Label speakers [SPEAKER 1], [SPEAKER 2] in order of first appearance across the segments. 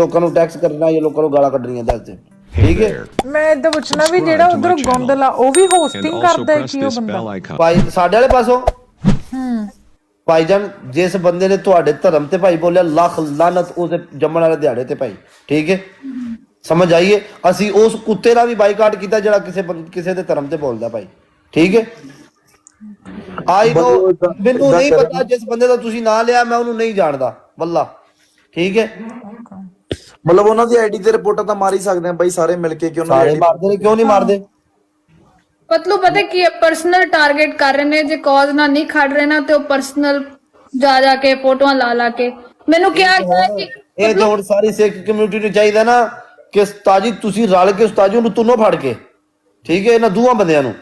[SPEAKER 1] ਲੋਕਾਂ ਨੂੰ ਟੈਕਸ ਕਰਨਾ ਜਾਂ ਲੋਕਾਂ ਨੂੰ ਗਾਲਾਂ ਕੱਢਣੀਆਂ ਦੱਸ ਦੇ ਠੀਕ ਹੈ।
[SPEAKER 2] ਮੈਂ ਇਦਾਂ ਪੁੱਛਣਾ ਵੀ ਜਿਹੜਾ ਉਧਰ ਗੋਂਦਲ ਆ ਉਹ ਵੀ ਹੋਸਟਿੰਗ ਕਰਦਾ ਹੈ ਕਿ ਉਹ ਬੰਦਾ
[SPEAKER 1] ਭਾਈ ਸਾਡੇ ਵਾਲੇ ਪਾਸੋਂ ਭਾਈਜਾਨ ਜਿਸ ਬੰਦੇ ਨੇ ਤੁਹਾਡੇ ਧਰਮ ਤੇ ਭਾਈ ਬੋਲਿਆ ਲੱਖ ਲਾਨਤ ਉਹਦੇ ਜੰਮਣ ਵਾਲੇ ਦਿਹਾੜੇ ਤੇ ਭਾਈ ਠੀਕ ਹੈ ਸਮਝ ਆਈਏ। ਅਸੀਂ ਉਸ ਕੁੱਤੇ ਦਾ ਵੀ ਬਾਈਕਾਟ ਕੀਤਾ ਜਿਹੜਾ ਕਿਸੇ ਦੇ ਧਰਮ ਤੇ ਬੋਲਦਾ ਭਾਈ ਠੀਕ ਹੈ। ਆਈ ਨੋ ਮੈਨੂੰ ਨਹੀਂ ਪਤਾ ਜਿਸ ਬੰਦੇ ਦਾ ਤੁਸੀਂ ਨਾਂ ਲਿਆ ਮੈਂ ਉਹਨੂੰ ਨਹੀਂ ਜਾਣਦਾ ਵੱਲਾ ਠੀਕ ਹੈ।
[SPEAKER 3] ਮਤਲਬ ਉਹਨਾਂ ਦੀ ਆਈਡੀ ਤੇ ਰਿਪੋਰਟਾਂ ਤਾਂ ਮਾਰ ਹੀ ਸਕਦੇ ਆ ਬਾਈ ਸਾਰੇ ਮਿਲ ਕੇ ਕਿ ਉਹਨਾਂ
[SPEAKER 1] ਦੀ ਮਾਰਦੇ ਨੇ ਕਿਉਂ ਨਹੀਂ ਮਾਰਦੇ
[SPEAKER 4] ਪਤਲੂ ਪਤਾ ਕੀ ਹੈ ਪਰਸਨਲ ਟਾਰਗੇਟ ਕਰ ਰਹੇ ਨੇ ਜੇ ਕਾਜ਼ ਨਾਲ ਨਹੀਂ ਖੜ ਰਹੇ ਨਾ ਤੇ ਉਹ ਪਰਸਨਲ ਜਾ ਕੇ ਫੋਟੋਆਂ ਲਾ ਕੇ ਮੈਨੂੰ ਕਿਹਾ ਕਿ
[SPEAKER 1] ਇਹ ਤਾਂ ਹੁਣ ਸਾਰੀ ਸਿੱਖ ਕਮਿਊਨਿਟੀ ਨੂੰ ਚਾਹੀਦਾ ਨਾ ਕਿ ਉਸਤਾਦ ਤੁਸੀਂ ਰਲ ਕੇ ਉਸਤਾਦ ਨੂੰ ਤੁਨੋ ਫੜ ਕੇ ਠੀਕ ਹੈ ਇਹਨਾਂ ਦੋਵਾਂ ਬੰਦਿਆਂ ਨੂੰ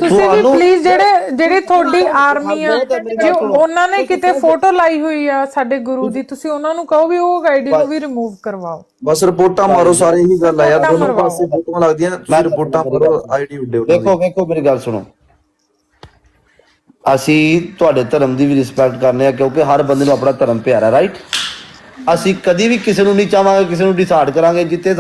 [SPEAKER 2] ਤੁਸੀਂ ਵੀ ਪਲੀਜ਼ ਜਿਹੜੇ ਤੁਹਾਡੀ ਆਰਮੀ ਆ ਜੇ ਉਹਨਾਂ ਨੇ ਕਿਤੇ ਫੋਟੋ ਲਾਈ ਹੋਈ ਆ ਸਾਡੇ ਗੁਰੂ ਦੀ ਤੁਸੀਂ ਉਹਨਾਂ ਨੂੰ ਕਹੋ ਵੀ ਉਹ ਆਈਡੀ ਨੂੰ ਵੀ ਰਿਮੂਵ ਕਰਵਾਓ
[SPEAKER 3] ਬਸ ਰਿਪੋਰਟਾਂ ਮਾਰੋ ਸਾਰੇ ਇਹੀ ਗੱਲ ਆ ਯਾਰ ਦੋਨੋਂ ਪਾਸੇ ਫੋਟੋਆਂ ਲੱਗਦੀਆਂ ਮੈਂ ਰਿਪੋਰਟਾਂ ਮਾਰੋ ਆਈਡੀ ਉੱਡੇ
[SPEAKER 1] ਵੇਖੋ ਮੇਰੀ ਗੱਲ ਸੁਣੋ ਅਸੀਂ ਤੁਹਾਡੇ ਧਰਮ ਦੀ ਵੀ ਰਿਸਪੈਕਟ ਕਰਨੇ ਆ ਕਿਉਂਕਿ ਹਰ ਬੰਦੇ ਨੂੰ ਆਪਣਾ ਧਰਮ ਪਿਆਰਾ ਰਾਈਟ। ਅਸੀਂ ਕਦੀ ਵੀ ਕਿਸੇ ਨੂੰ ਨਹੀਂ ਚਾਹਾਂਗੇ ਕਿਸੇ ਨੂੰ ਡਿਸਾਈਡ ਕਰਾਂਗੇ ਜਿੱਥੇ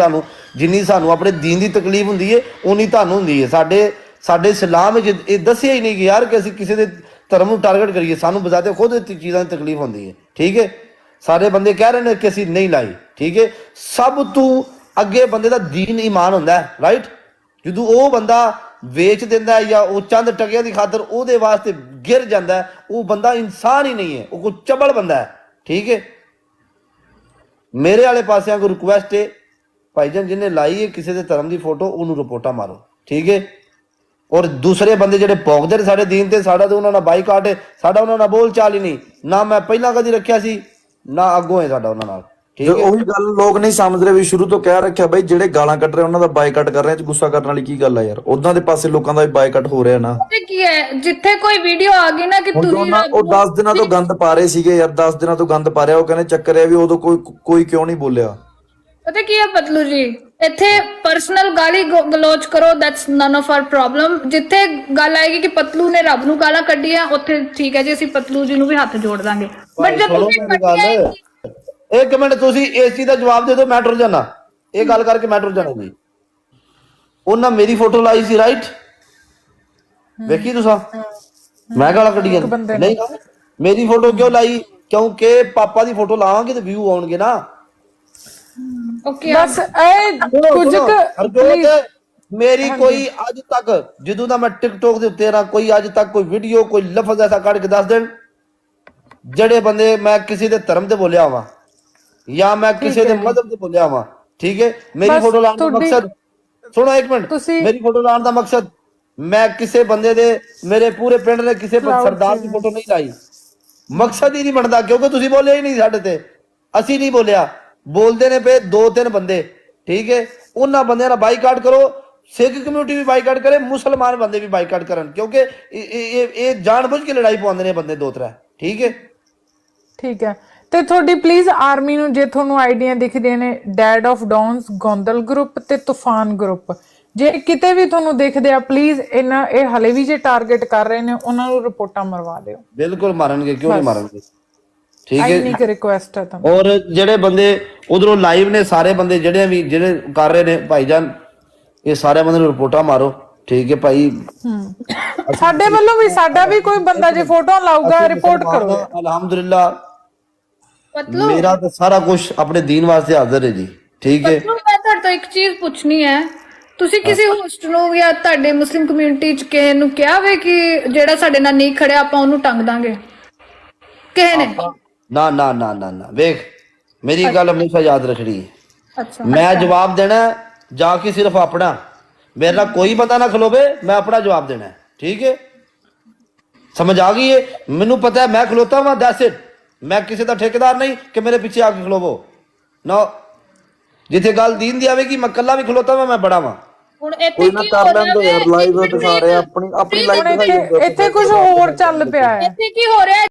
[SPEAKER 1] ਜਿੰਨੀ ਸਾਨੂੰ ਆਪਣੇ ਦੀਨ ਦੀ ਤਕਲੀਫ ਹੁੰਦੀ ਹੈ ਉਨੀ ਤੁਹਾਨੂੰ ਹੁੰਦੀ ਹੈ। ਸਾਡੇ ਇਸਲਾਮ ਵਿੱਚ ਇਹ ਦੱਸਿਆ ਹੀ ਨਹੀਂ ਕਿ ਯਾਰ ਕਿ ਅਸੀਂ ਕਿਸੇ ਦੇ ਧਰਮ ਨੂੰ ਟਾਰਗੇਟ ਕਰੀਏ ਸਾਨੂੰ ਬਜ਼ਾਤੇ ਖੁਦ ਇਹ ਚੀਜ਼ਾਂ ਦੀ ਤਕਲੀਫ ਹੁੰਦੀ ਹੈ ਠੀਕ ਹੈ। ਸਾਰੇ ਬੰਦੇ ਕਹਿ ਰਹੇ ਨੇ ਕਿ ਅਸੀਂ ਨਹੀਂ ਲਾਈ ਠੀਕ ਹੈ। ਸਭ ਤੋਂ ਅੱਗੇ ਬੰਦੇ ਦਾ ਦੀਨ ਈਮਾਨ ਹੁੰਦਾ ਹੈ ਰਾਈਟ। ਜਦੋਂ ਉਹ ਬੰਦਾ ਵੇਚ ਦਿੰਦਾ ਜਾਂ ਉਹ ਚੰਦ ਟਕਿਆਂ ਦੀ ਖਾਤਰ ਉਹਦੇ ਵਾਸਤੇ ਗਿਰ ਜਾਂਦਾ ਉਹ ਬੰਦਾ ਇਨਸਾਨ ਹੀ ਨਹੀਂ ਹੈ ਉਹ ਕੋਈ ਚਬਲ ਬੰਦਾ ਹੈ ਠੀਕ ਹੈ। ਮੇਰੇ ਵਾਲੇ ਪਾਸਿਆਂ ਕੋਈ ਰਿਕੁਐਸਟ ਹੈ ਭਾਈਜਾਨ ਜਿਹਨੇ ਲਾਈ ਹੈ ਕਿਸੇ ਦੇ ਧਰਮ ਦੀ ਫੋਟੋ ਉਹਨੂੰ ਰਿਪੋਰਟਾਂ ਮਾਰੋ ਠੀਕ ਹੈ। ਔਰ ਦੂਸਰੇ ਬੰਦੇ ਜਿਹੜੇ ਭੌਂਕਦੇ ਨੇ ਸਾਡੇ ਦੀਨ ਤੇ ਸਾਡਾ ਤਾਂ ਉਹਨਾਂ ਨਾਲ ਬਾਈਕਾਟ ਹੈ ਸਾਡਾ ਉਹਨਾਂ ਨਾਲ ਬੋਲ ਚਾਲ ਹੀ ਨਹੀਂ ਨਾ ਮੈਂ ਪਹਿਲਾਂ ਕਦੀ ਰੱਖਿਆ ਸੀ ਨਾ ਅੱਗੋਂ ਹੈ ਸਾਡਾ ਉਹਨਾਂ ਨਾਲ ਠੀਕ ਹੈ।
[SPEAKER 3] ਉਹੀ ਗੱਲ ਲੋਕ ਨਹੀਂ ਸਮਝ ਰਹੇ ਵੀ ਸ਼ੁਰੂ ਤੋਂ ਕਹਿ ਰੱਖਿਆ ਬਈ ਜਿਹੜੇ ਗਾਲਾਂ ਕੱਢ ਰਹੇ ਉਹਨਾਂ ਦਾ ਬਾਈਕਾਟ ਕਰ ਰਹੇ ਚ ਗੁੱਸਾ ਕਰਨ ਵਾਲੀ ਕੀ ਗੱਲ ਆ ਯਾਰ ਉਦਾਂ ਦੇ ਪਾਸੇ ਲੋਕਾਂ ਦਾ ਵੀ ਬਾਈਕਾਟ ਹੋ ਰਿਹਾ ਨਾ
[SPEAKER 4] ਕੀ ਹੈ ਜਿੱਥੇ ਕੋਈ ਵੀਡੀਓ ਆ ਗਈ ਨਾ ਕਿ ਤੁਸੀਂ
[SPEAKER 3] ਉਹ 10 ਦਿਨਾਂ ਤੋਂ ਗੰਦ ਪਾ ਰਹੇ ਸੀਗੇ ਯਾਰ 10 ਦਿਨਾਂ ਤੋਂ ਗੰਦ ਪਾ ਰਿਹਾ ਉਹ ਕਹਿੰਦੇ ਚੱਕਰ ਹੈ ਵੀ ਉਦੋਂ ਕੋਈ ਕਿਉਂ ਨਹੀਂ ਬੋਲਿਆ
[SPEAKER 4] ਪਤਾ ਕੀ ਹੈ ਪਤਲੂ ਜੀ ਇੱਥੇ ਪਰਸਨਲ ਗਾਲੀ ਗਲੋਚ ਕਰੋ that's none of R problem. ਜਿੱਥੇ ਗੱਲ ਆਏਗੀ ਕਿ ਪਤਲੂ ਨੇ ਰੱਬ ਨੂੰ ਗਾਲਾਂ ਕੱਢੀਆਂ ਉੱਥੇ ਠੀਕ ਹੈ ਜੀ ਅਸੀਂ ਪਤਲੂ ਜੀ ਨੂੰ ਵੀ ਹੱਥ ਜੋੜ ਦਾਂਗੇ ਬਟ ਜਦ ਤੁਸੀਂ
[SPEAKER 1] ਇੱਕ ਮਿੰਟ ਤੁਸੀਂ ਇਸ ਚੀਜ਼ ਦਾ ਜਵਾਬ ਦੇ ਦਿਓ ਮੈਂ ਟੁਰ ਜਾਣਾ ਇਹ ਗੱਲ ਕਰਕੇ ਮੈਂ ਟੁਰ ਜਾਣਾ ਜੀ। ਉਹਨਾਂ ਮੇਰੀ ਫੋਟੋ ਲਾਈ ਸੀ ਰਾਈਟ ਵੇਖੀ ਤੁਸੀਂ ਮੈਂ ਗਾਲਾਂ ਕੱਢੀਆਂ ਨਹੀਂ ਮੇਰੀ ਫੋਟੋ ਕਿਉਂ ਲਾਈ ਕਿਉਂਕਿ ਪਾਪਾ ਦੀ ਫੋਟੋ ਲਾਵਾਂਗੇ ਤੇ ਵਿਊ ਆਉਣਗੇ ਨਾ
[SPEAKER 4] ਓਕੇ
[SPEAKER 2] ਬਸ ਇਹ ਕੁਝ
[SPEAKER 1] ਮੇਰੀ ਕੋਈ ਅੱਜ ਤੱਕ ਜਦੋਂ ਦਾ ਮੈਂ ਟਿਕਟੋਕ ਦੇ ਉੱਤੇ ਰਾਂ ਕੋਈ ਅੱਜ ਤੱਕ ਕੋਈ ਵੀਡੀਓ ਕੋਈ ਲਫ਼ਜ਼ ਐਸਾ ਕੱਢ ਕੇ ਦੱਸ ਦੇਣ ਜਿਹੜੇ ਬੰਦੇ ਮੈਂ ਕਿਸੇ ਦੇ ਧਰਮ ਤੇ ਬੋਲਿਆ ਹੋਵਾਂ ਜਾਂ ਮੈਂ ਕਿਸੇ ਦੇ ਮਜ਼ਹਬ ਤੇ ਬੋਲਿਆ ਹੋਵਾਂ ਠੀਕ ਹੈ। ਮੇਰੀ ਫੋਟੋ ਲਾਉਣ ਦਾ ਮਕਸਦ ਸੁਣੋ ਇੱਕ ਮਿੰਟ ਮੇਰੀ ਫੋਟੋ ਲਾਉਣ ਦਾ ਮਕਸਦ ਮੈਂ ਕਿਸੇ ਬੰਦੇ ਦੇ ਮੇਰੇ ਪੂਰੇ ਪਿੰਡ ਨੇ ਕਿਸੇ ਸਰਦਾਰ ਦੀ ਫੋਟੋ ਨਹੀਂ ਲਾਈ ਮਕਸਦ ਹੀ ਨਹੀਂ ਬਣਦਾ ਕਿਉਂਕਿ ਤੁਸੀਂ ਬੋਲਿਆ ਹੀ ਨਹੀਂ ਸਾਡੇ ਤੇ ਅਸੀਂ ਨਹੀਂ ਬੋਲਿਆ ਬੋਲਦੇ ਨੇ ਪਏ 2-3 ਬੰਦੇ ਠੀਕ ਹੈ। ਉਹਨਾਂ ਬੰਦਿਆਂ ਦਾ ਬਾਈਕਾਟ ਕਰੋ ਸਿੱਖ ਕਮਿਊਨਿਟੀ ਵੀ ਬਾਈਕਾਟ ਕਰੇ ਮੁਸਲਮਾਨ ਬੰਦੇ ਵੀ ਬਾਈਕਾਟ ਕਰਨ ਕਿਉਂਕਿ ਇਹ ਜਾਣਬੁੱਝ ਕੇ ਲੜਾਈ ਪਵਾਉਂਦੇ ਨੇ ਬੰਦੇ 2-3 ਠੀਕ ਹੈ।
[SPEAKER 2] ਤੇ ਤੁਹਾਡੀ ਪਲੀਜ਼ ਆਰਮੀ ਨੂੰ ਜੇ ਤੁਹਾਨੂੰ ਆਈਡੀਆਂ ਦਿਖਦੀਆਂ ਨੇ ਡੈਡ ਆਫ ਡੌਨਸ ਗੋਂਦਲ ਗਰੁੱਪ ਤੇ ਤੂਫਾਨ ਗਰੁੱਪ ਜੇ ਕਿਤੇ ਵੀ ਤੁਹਾਨੂੰ ਦਿਖਦੇ ਆ ਪਲੀਜ਼ ਇਹ ਹਲੇ ਵੀ ਜੇ ਟਾਰਗੇਟ ਕਰ ਰਹੇ ਨੇ ਉਹਨਾਂ ਨੂੰ ਰਿਪੋਰਟਾਂ ਮਰਵਾ ਦਿਓ।
[SPEAKER 1] ਬਿਲਕੁਲ ਮਾਰਨਗੇ ਕਿਉਂ ਨਹੀਂ ਮਾਰਨਗੇ ਠੀਕ ਹੈ।
[SPEAKER 2] ਇੰਨੀ ਕੁ ਰਿਕੁਐਸਟ ਹੈ ਤੁਹਾਨੂੰ
[SPEAKER 1] ਔਰ ਜਿਹੜੇ ਬੰਦੇ ਉਧਰੋਂ ਲਾਈਵ ਨੇ ਸਾਰੇ ਬੰਦੇ ਜਿਹੜੇ ਕਰ ਰਹੇ ਨੇ ਭਾਈਜਾਨ ਇਹ ਸਾਰੇ ਬੰਦੇ ਨੂੰ ਰਿਪੋਰਟਾਂ ਮਾਰੋ ਠੀਕ ਹੈ ਭਾਈ।
[SPEAKER 2] ਸਾਡੇ ਵੱਲੋਂ ਵੀ ਸਾਡਾ ਵੀ ਕੋਈ ਬੰਦਾ ਜੇ ਫੋਟੋ ਲਾਊਗਾ ਰਿਪੋਰਟ ਕਰੋ।
[SPEAKER 1] ਅਲਹਮਦੁਲਿਲਾ ਮੇਰਾ ਤਾਂ ਸਾਰਾ ਕੁਝ ਆਪਣੇ ਦੀਨ ਵਾਸਤੇ ਹਾਜ਼ਰ ਹੈ ਜੀ ਠੀਕ ਹੈ।
[SPEAKER 4] ਮੈਂ ਤੁਹਾਡੇ ਤੋਂ ਇੱਕ ਚੀਜ਼ ਪੁੱਛਣੀ ਹੈ ਤੁਸੀਂ ਕਿਸੇ ਹੋਸਟ ਨੂੰ ਜਾਂ ਤੁਹਾਡੇ ਮੁਸਲਿਮ ਕਮਿਊਨਿਟੀ ਚ ਕਿਸੇ ਨੂੰ ਕਿਹਾ ਵੇ ਕਿ ਜਿਹੜਾ ਸਾਡੇ ਨਾਲ ਨਹੀਂ ਖੜਿਆ ਆਪਾਂ ਉਹਨੂੰ ਟੰਗ ਦਾਂਗੇ ਕਿਸੇ ਨੇ
[SPEAKER 1] ਨਾ ਨਾ ਨਾ ਨਾ ਨਾ ਵੇਖ ਮੇਰੀ ਗੱਲ ਹਮੇਸ਼ਾ ਯਾਦ ਰੱਖਣੀ ਹੈ ਮੈਂ ਜਵਾਬ ਦੇਣਾ ਜਾ ਕੇ ਸਿਰਫ ਆਪਣਾ ਮੇਰੇ ਨਾਲ ਕੋਈ ਬੰਦਾ ਨਾ ਖਲੋਵੇ ਮੈਂ ਆਪਣਾ ਜਵਾਬ ਦੇਣਾ ਠੀਕ ਹੈ ਸਮਝ ਆ ਗਈ ਹੈ। ਮੈਨੂੰ ਪਤਾ ਹੈ ਮੈਂ ਖਲੋਤਾ ਵਾਂ ਦੈਟਸ ਇਟ ਮੈਂ ਕਿਸੇ ਦਾ ਠੇਕੇਦਾਰ ਨਹੀਂ ਕਿ ਮੇਰੇ ਪਿੱਛੇ ਆ ਕੇ ਖਲੋਵੋ ਨਾ ਜਿੱਥੇ ਗੱਲ ਦੀਨ ਦੀ ਆਵੇਗੀ ਮੈਂ ਕੱਲਾ ਵੀ ਖਲੋਤਾ ਵਾਂ ਮੈਂ ਬੜਾ ਵਾਂ
[SPEAKER 4] ਹੁਣ ਇੱਥੇ ਕੀ ਹੋ ਰਿਹਾ
[SPEAKER 3] ਲਾਈਵ ਦਿਖਾ ਰਹੇ ਆਪਣੀ ਲਾਈਵ
[SPEAKER 2] ਇੱਥੇ ਕੁਝ ਹੋਰ ਚੱਲ ਪਿਆ ਹੈ
[SPEAKER 4] ਇੱਥੇ ਕੀ ਹੋ ਰਿਹਾ